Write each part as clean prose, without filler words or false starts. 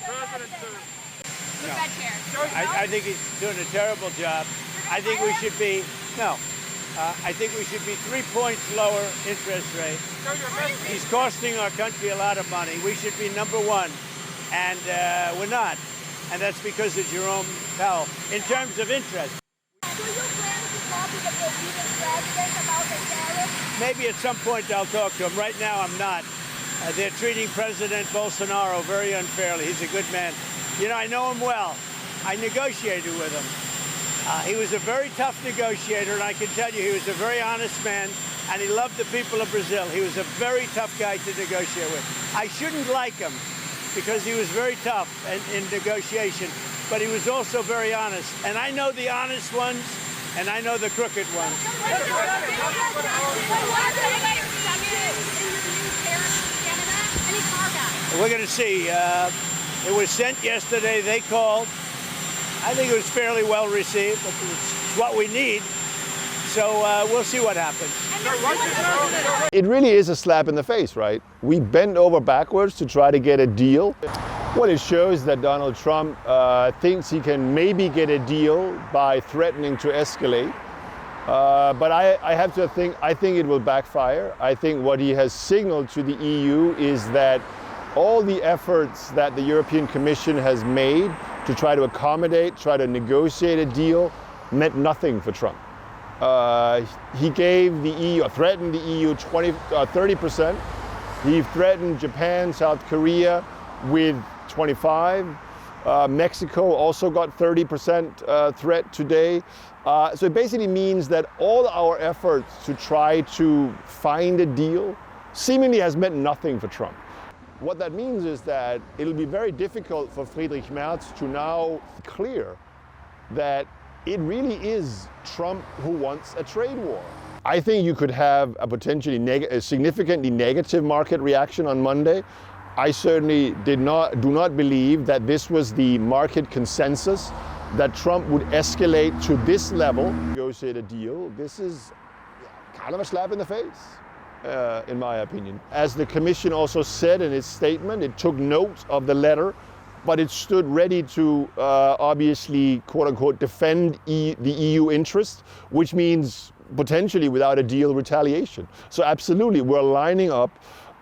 The Fed chair. I think he's doing a terrible job. I think we should be, I think we should be 3 points lower interest rate. He's costing our country a lot of money. We should be number one, and we're not. And that's because of Jerome Powell. In terms of interest. Do you plan to talk to the Brazilian president about the tariff? Maybe at some point I'll talk to him. Right now I'm not. They're treating President Bolsonaro very unfairly. He's a good man. You know, I know him well. I negotiated with him. He was a very tough negotiator, and I can tell you he was a very honest man, and he loved the people of Brazil. He was a very tough guy to negotiate with. I shouldn't like him because he was very tough in negotiation, but he was also very honest. And I know the honest ones, and I know the crooked ones. We're going to see. It was sent yesterday. They called. I think it was fairly well received, but it's what we need. So we'll see what happens. It really is a slap in the face, right? We bent over backwards to try to get a deal. Well, it shows that Donald Trump thinks he can maybe get a deal by threatening to escalate. But I have to think, I think it will backfire. I think what he has signaled to the EU is that all the efforts that the European Commission has made to try to accommodate, try to negotiate a deal, meant nothing for Trump. He gave the EU, threatened the EU 30%. He threatened Japan, South Korea with 25. Mexico also got 30% threat today. So it basically means that all our efforts to try to find a deal seemingly has meant nothing for Trump. What that means is that it'll be very difficult for Friedrich Merz to now clear that it really is Trump who wants a trade war. I think you could have a potentially a significantly negative market reaction on Monday. I certainly do not believe that this was the market consensus, that Trump would escalate to this level, negotiate a deal. This is kind of a slap in the face, in my opinion. As the Commission also said in its statement, it took note of the letter, but it stood ready to obviously, quote unquote, defend the EU interest, which means potentially without a deal, retaliation. So absolutely, we're lining up,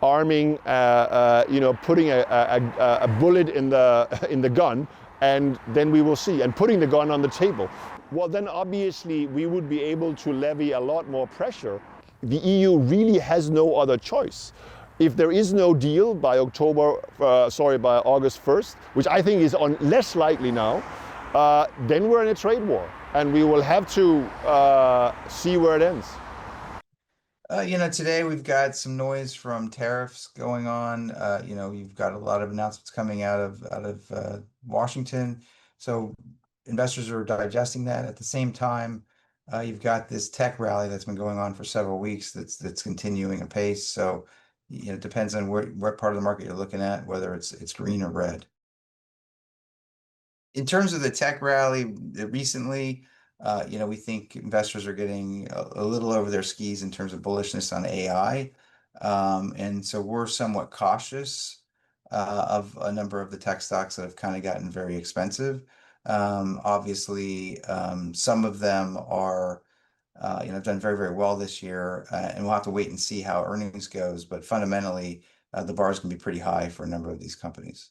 arming, putting a bullet in the gun, and then we will see, and putting the gun on the table. Well, then obviously we would be able to levy a lot more pressure. The EU really has no other choice. If there is no deal by by August 1st, which I think is less likely now, then we're in a trade war, and we will have to see where it ends. Today we've got some noise from tariffs going on. You've got a lot of announcements coming out of Washington. So investors are digesting that. At the same time, you've got this tech rally that's been going on for several weeks that's continuing apace. So, it depends on what part of the market you're looking at, whether it's green or red. In terms of the tech rally recently, we think investors are getting a little over their skis in terms of bullishness on AI. And so we're somewhat cautious of a number of the tech stocks that have kind of gotten very expensive. Obviously, some of them are, done very, very well this year, and we'll have to wait and see how earnings goes. But fundamentally, the bars can be pretty high for a number of these companies.